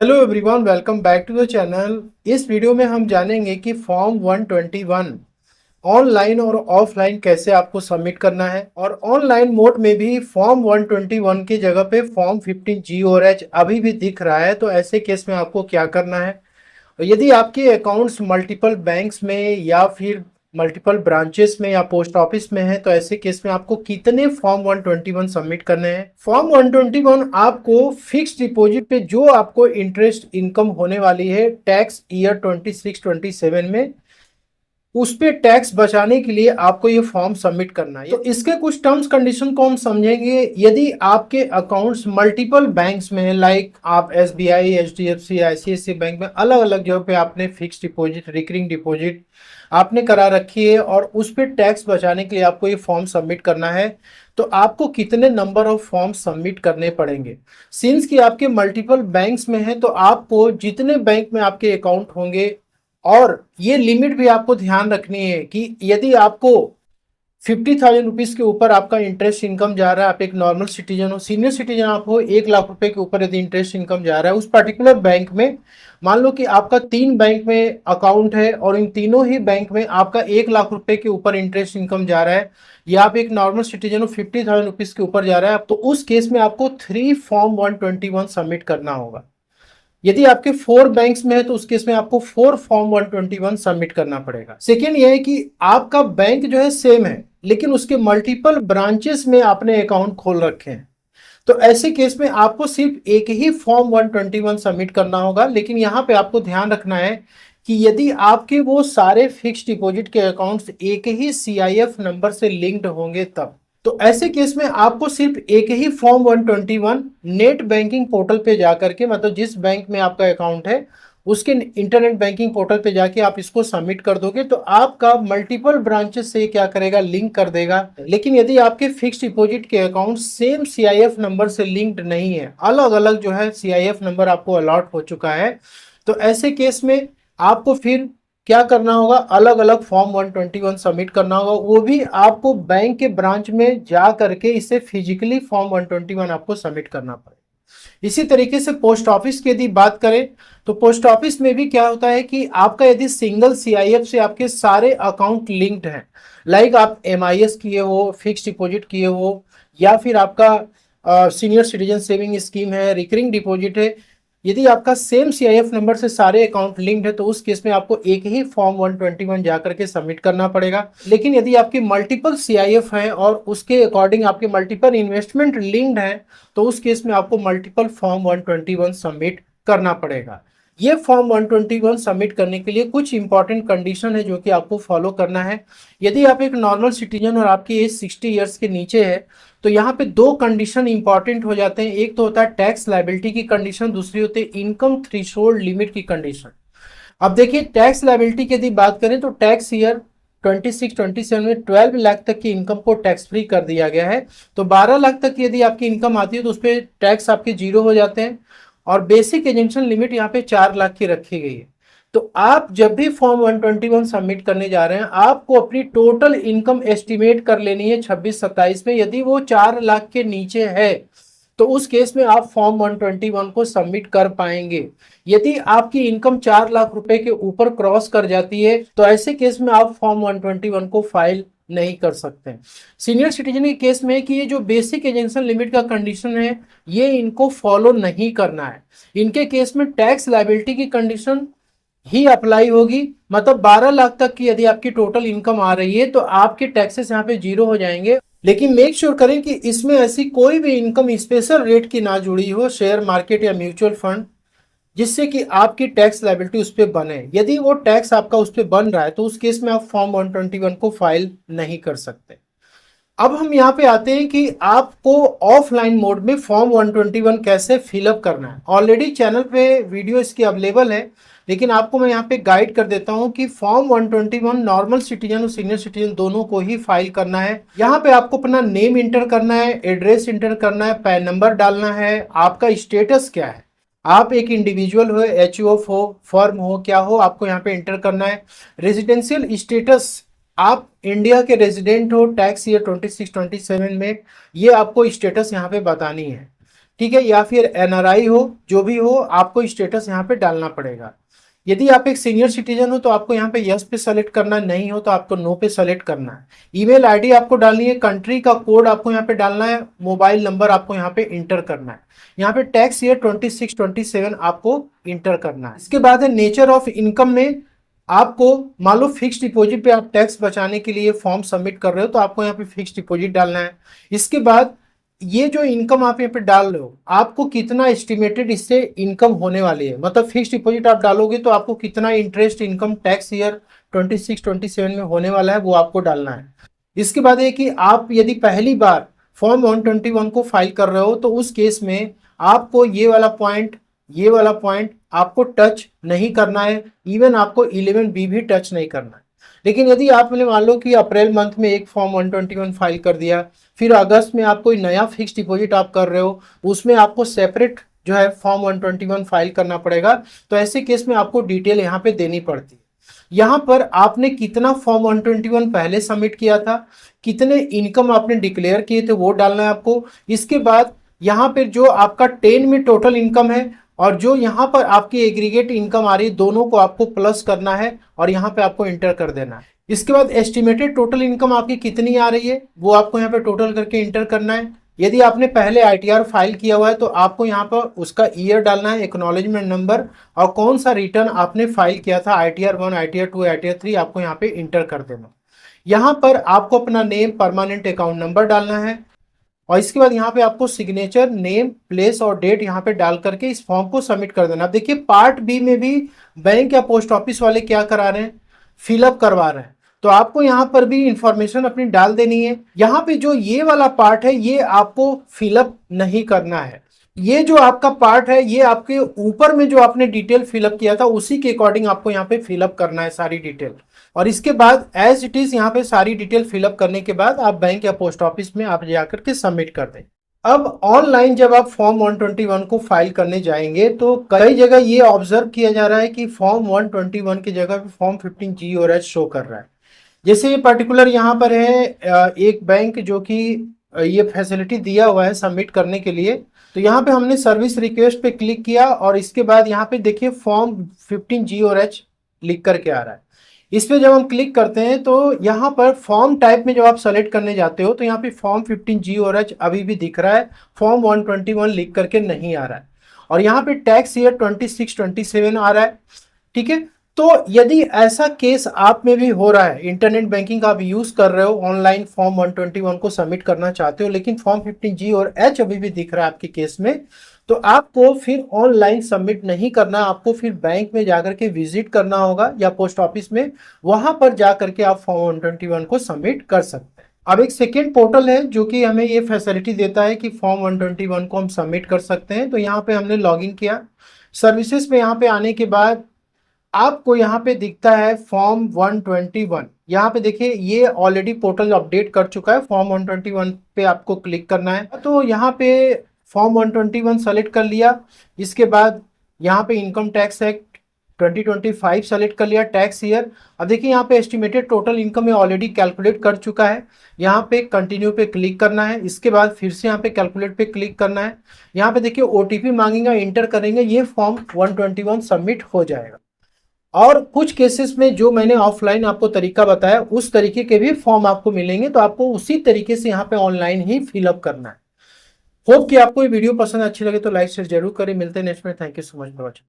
Hello everyone, welcome back to the channel. इस video में हम जानेंगे कि फॉर्म 121 ऑनलाइन और ऑफलाइन कैसे आपको सबमिट करना है, और ऑनलाइन मोड में भी फॉर्म 121 की जगह पे फॉर्म 15G और H अभी भी दिख रहा है। तो ऐसे केस में आपको क्या करना है। यदि आपके अकाउंट्स मल्टीपल बैंक्स में या फिर मल्टीपल ब्रांचेस में या पोस्ट ऑफिस में है, तो ऐसे केस में आपको कितने फॉर्म 121 सबमिट करने हैं। फॉर्म 121 आपको फिक्स डिपॉजिट पे जो आपको इंटरेस्ट इनकम होने वाली है टैक्स ईयर 26-27 में, उस पे टैक्स बचाने के लिए आपको ये फॉर्म सबमिट करना है। तो इसके कुछ टर्म्स कंडीशन को हम समझेंगे। यदि आपके अकाउंट्स मल्टीपल बैंक्स में है, लाइक आप एसबीआई, एचडीएफसी, आईसीआईसी बैंक में अलग अलग जगह पे आपने फिक्स डिपॉजिट, रिकरिंग डिपॉजिट आपने करा रखी है और उस पर टैक्स बचाने के लिए आपको ये फॉर्म सबमिट करना है, तो आपको कितने नंबर ऑफ फॉर्म सबमिट करने पड़ेंगे। सिंस कि आपके मल्टीपल बैंक्स में है, तो आपको जितने बैंक में आपके अकाउंट होंगे, और ये लिमिट भी आपको ध्यान रखनी है कि यदि आपको 50,000 रुपीज के ऊपर आपका इंटरेस्ट इनकम जा रहा है, आप एक नॉर्मल सिटीजन हो, सीनियर सिटीजन आप हो, 1 लाख रुपए के ऊपर यदि इंटरेस्ट इनकम जा रहा है उस पर्टिकुलर बैंक में, मान लो कि आपका 3 बैंक में अकाउंट है और इन तीनों ही बैंक में आपका 1 लाख रुपए के ऊपर इंटरेस्ट इनकम जा रहा है, या आप एक नॉर्मल सिटीजन हो, 50,000 रुपीज के ऊपर जा रहा है, तो उस केस में आपको 3 फॉर्म 121 सबमिट करना होगा। यदि आपके 4 बैंक्स में है, तो उस केस में आपको 4 फॉर्म 121 सबमिट करना पड़ेगा। सेकेंड ये है कि आपका बैंक जो है सेम है, लेकिन उसके मल्टीपल ब्रांचेस में आपने अकाउंट खोल रखे हैं, तो ऐसे केस में आपको सिर्फ एक ही फॉर्म 121 सबमिट करना होगा। लेकिन यहाँ पे आपको ध्यान रखना है कि यदि आपके वो सारे फिक्स डिपॉजिट के अकाउंट्स एक ही सीआईएफ नंबर से लिंक्ड होंगे तब, तो ऐसे केस में आपको सिर्फ एक ही फॉर्म 121 नेट बैंकिंग पोर्टल पे जाकर के, मतलब जिस बैंक में आपका अकाउंट है उसके इंटरनेट बैंकिंग पोर्टल पे जाके आप इसको सबमिट कर दोगे, तो आपका मल्टीपल ब्रांचेस से क्या करेगा, लिंक कर देगा। लेकिन यदि आपके फिक्स डिपॉजिट के अकाउंट सेम सीआईएफ नंबर से लिंक्ड नहीं है, अलग अलग जो है सीआईएफ नंबर आपको अलॉट हो चुका है, तो ऐसे केस में आपको फिर क्या करना होगा, अलग अलग फॉर्म 121 सबमिट करना होगा। वो भी आपको बैंक के ब्रांच में जा करके इसे फिजिकली फॉर्म 121 आपको सबमिट करना पड़ेगा। इसी तरीके से पोस्ट ऑफिस की यदि बात करें, तो पोस्ट ऑफिस में भी क्या होता है कि आपका यदि सिंगल सीआईएफ से आपके सारे अकाउंट लिंक्ड हैं, लाइक आप एमआईएस किए हो, फिक्स डिपॉजिट किए हो, या फिर आपका सीनियर सिटीजन सेविंग स्कीम है, रिकरिंग डिपॉजिट है, यदि आपका सेम सीआईएफ नंबर से सारे अकाउंट लिंक्ड है, तो उस केस में आपको एक ही फॉर्म 121 जाकर के सबमिट करना पड़ेगा। लेकिन यदि आपकी मल्टीपल सीआईएफ है और उसके अकॉर्डिंग आपके मल्टीपल इन्वेस्टमेंट लिंक्ड है, तो उस केस में आपको मल्टीपल फॉर्म 121 सबमिट करना पड़ेगा। ये फॉर्म 121 सबमिट करने के लिए कुछ इंपॉर्टेंट कंडीशन है जो कि आपको फॉलो करना है। यदि आप एक नॉर्मल सिटीजन और आपकी एज 60 ईयर्स के नीचे है, तो यहाँ पे 2 कंडीशन इंपॉर्टेंट हो जाते हैं। एक तो होता है टैक्स लायबिलिटी की कंडीशन, दूसरी होती है इनकम थ्रेशोल्ड लिमिट की कंडीशन। अब देखिए, टैक्स लायबिलिटी की यदि बात करें तो टैक्स ईयर 26-27 में 12 लाख तक की इनकम को टैक्स फ्री कर दिया गया है। तो 12 लाख तक की यदि आपकी इनकम आती है तो उस पर टैक्स आपके जीरो हो जाते हैं, और बेसिक एजेंशन लिमिट यहाँ पे 4 लाख की रखी गई है। तो आप जब भी फॉर्म 121 सबमिट करने जा रहे हैं, आपको अपनी टोटल इनकम एस्टिमेट कर लेनी है 26-27 में। यदि वो 4 लाख के नीचे है, तो उस केस में आप फॉर्म 121 को सबमिट कर पाएंगे। यदि आपकी इनकम 4 लाख रुपए के ऊपर क्रॉस कर जाती है, तो ऐसे केस में आप फॉर्म 121 को फाइल नहीं कर सकते। सीनियर सिटीजन के केस में कि ये जो बेसिक एजेंशन लिमिट का कंडीशन है, ये इनको फॉलो नहीं करना है। इनके केस में टैक्स लायबिलिटी की कंडीशन ही अप्लाई होगी। मतलब 12 लाख तक की यदि आपकी टोटल इनकम आ रही है, तो आपके टैक्सेस यहाँ पे जीरो हो जाएंगे। लेकिन मेक श्योर करें कि इसमें ऐसी कोई भी इनकम स्पेशल रेट की ना जुड़ी हो, शेयर मार्केट या म्यूचुअल फंड, जिससे कि आपकी टैक्स लायबिलिटी उस पर बने। यदि वो टैक्स आपका उस पर बन रहा है, तो उस केस में आप फॉर्म 121 को फाइल नहीं कर सकते। अब हम यहाँ पे आते हैं कि आपको ऑफलाइन मोड में फॉर्म 121 कैसे फिलअप करना है। ऑलरेडी चैनल पे वीडियो इसकी अवेलेबल है, लेकिन आपको मैं यहाँ पे गाइड कर देता हूँ कि फॉर्म 121 नॉर्मल सिटीजन और सीनियर सिटीजन दोनों को ही फाइल करना है। यहाँ पे आपको अपना नेम इंटर करना है, एड्रेस इंटर करना है, पैन नंबर डालना है, आपका स्टेटस क्या है, आप एक इंडिविजुअल हो, एचयूएफ हो, फर्म हो, क्या हो, आपको यहाँ पे इंटर करना है। रेजिडेंशियल स्टेटस, आप इंडिया के रेजिडेंट हो टैक्स ईयर 26-27 में, ये आपको स्टेटस यहाँ पे बतानी है। ठीक है, या फिर एनआरआई हो, जो भी हो, आपको स्टेटस यहाँ पे डालना पड़ेगा। यदि आप एक सीनियर सिटीजन हो तो आपको यहाँ पे यस पे सेलेक्ट करना, नहीं हो तो आपको नो पे सेलेक्ट करना है। ईमेल आईडी आपको डालनी है, कंट्री का कोड आपको यहाँ पे डालना है, मोबाइल नंबर आपको यहाँ पे इंटर करना है। यहाँ पे टैक्स ईयर 26-27 आपको इंटर करना है। इसके बाद है नेचर ऑफ इनकम में आपको मान लो फिक्स डिपॉजिट पे आप टैक्स बचाने के लिए फॉर्म सबमिट कर रहे हो तो आपको यहाँ पे फिक्स डिपॉजिट डालना है। इसके बाद ये जो इनकम आप यहाँ पे डाल रहे हो, आपको कितना एस्टिमेटेड इससे इनकम होने वाली है, मतलब फिक्स डिपॉजिट आप डालोगे तो आपको कितना इंटरेस्ट इनकम टैक्स ईयर 26-27 में होने वाला है वो आपको डालना है। इसके बाद है कि आप यदि पहली बार फॉर्म 121 को फाइल कर रहे हो तो उस केस में आपको ये वाला पॉइंट आपको टच नहीं करना है, इवन आपको 11B भी टच नहीं करना है। लेकिन यदि आपने मान लो कि अप्रैल मंथ में एक फॉर्म 121 फाइल कर दिया, फिर अगस्त में आप कोई नया फिक्स डिपॉजिट आप कर रहे हो, उसमें आपको सेपरेट जो है फॉर्म 121 फाइल करना पड़ेगा, तो ऐसे केस में आपको डिटेल यहाँ पे देनी पड़ती है। यहाँ पर आपने कितना फॉर्म 121 पहले सबमिट किया था, कितने इनकम आपने डिक्लेयर किए थे वो डालना है आपको। इसके बाद यहाँ पे जो आपका 10 में टोटल इनकम है और जो यहाँ पर आपकी एग्रीगेट इनकम आ रही है, दोनों को आपको प्लस करना है और यहाँ पे आपको इंटर कर देना है। इसके बाद एस्टिमेटेड टोटल इनकम आपकी कितनी आ रही है वो आपको यहाँ पे टोटल करके इंटर करना है। यदि आपने पहले आईटीआर फाइल किया हुआ है तो आपको यहाँ पर उसका ईयर डालना है, एक्नॉलेजमेंट नंबर और कौन सा रिटर्न आपने फाइल किया था, आईटीआर 1, आईटीआर 2, आईटीआर 3, आपको यहाँ पे इंटर कर देना। यहाँ पर आपको अपना नेम, परमानेंट अकाउंट नंबर डालना है और इसके बाद यहाँ पे आपको सिग्नेचर, नेम, प्लेस और डेट यहाँ पे डाल करके इस फॉर्म को सबमिट कर देना। अब देखिए पार्ट बी में भी बैंक या पोस्ट ऑफिस वाले क्या करा रहे हैं, फिलअप करवा रहे हैं, तो आपको यहाँ पर भी इंफॉर्मेशन अपनी डाल देनी है। यहाँ पे जो ये वाला पार्ट है ये आपको फिलअप नहीं करना है। ये जो आपका पार्ट है ये आपके ऊपर में जो आपने डिटेल फिलअप किया था उसी के अकॉर्डिंग आपको यहाँ पे फिलअप करना है सारी डिटेल। और इसके बाद एज इट इज यहाँ पे सारी डिटेल फिलअप करने के बाद आप बैंक या पोस्ट ऑफिस में आप जाकर के सबमिट कर दें। अब ऑनलाइन जब आप फॉर्म 121 को फाइल करने जाएंगे तो कई जगह ये ऑब्जर्व किया जा रहा है कि फॉर्म 121 की जगह पे फॉर्म 15G और H शो कर रहा है। जैसे ये पर्टिकुलर यहाँ पर है एक बैंक जो कि ये फैसिलिटी दिया हुआ है सबमिट करने के लिए, तो यहाँ पे हमने सर्विस रिक्वेस्ट पे क्लिक किया और इसके बाद यहाँ पे देखिए फॉर्म 15G और H लिख करके आ रहा है। इस पे जब हम क्लिक करते हैं तो यहाँ पर फॉर्म टाइप में जब आप सेलेक्ट करने जाते हो तो यहाँ पे फॉर्म 15G और H अभी भी दिख रहा है, फॉर्म 121 लिख करके नहीं आ रहा है और यहाँ पे टैक्स ईयर 26-27 आ रहा है। ठीक है, तो यदि ऐसा केस आप में भी हो रहा है, इंटरनेट बैंकिंग आप यूज कर रहे हो, ऑनलाइन फॉर्म 121 को सबमिट करना चाहते हो लेकिन फॉर्म 15G और H अभी भी दिख रहा है आपके केस में, तो आपको फिर ऑनलाइन सबमिट नहीं करना, आपको फिर बैंक में जाकर के विजिट करना होगा या पोस्ट ऑफिस में, वहां पर जाकर के आप फॉर्म 121 को सबमिट कर सकते हैं। अब एक सेकेंड पोर्टल है जो कि हमें ये फैसिलिटी देता है कि फॉर्म 121 को हम सबमिट कर सकते हैं। तो यहाँ पे हमने लॉगिन किया, सर्विसेज पे यहाँ पे आने के बाद आपको यहाँ पे दिखता है फॉर्म 121। यहाँ पे देखिए ये ऑलरेडी पोर्टल अपडेट कर चुका है, फॉर्म 121 पे आपको क्लिक करना है। तो यहाँ पे फॉर्म 121 सेलेक्ट कर लिया, इसके बाद यहाँ पे इनकम टैक्स एक्ट 2025 सेलेक्ट कर लिया, टैक्स ईयर। अब देखिए यहाँ पे एस्टिमेटेड टोटल इनकम है ऑलरेडी कैलकुलेट कर चुका है, यहाँ पे कंटिन्यू पे क्लिक करना है। इसके बाद फिर से यहाँ पे कैलकुलेट पे क्लिक करना है, यहाँ पे देखिए ओटीपी मांगेगा, इंटर करेंगे, ये फॉर्म 121 सबमिट हो जाएगा। और कुछ केसेस में जो मैंने ऑफलाइन आपको तरीका बताया उस तरीके के भी फॉर्म आपको मिलेंगे, तो आपको उसी तरीके से यहाँ पे ऑनलाइन ही फिलअप करना है। होप कि आपको ये वीडियो पसंद अच्छी लगे तो लाइक शेयर जरूर करें। मिलते हैं नेक्स्ट में। Thank you so much for watching.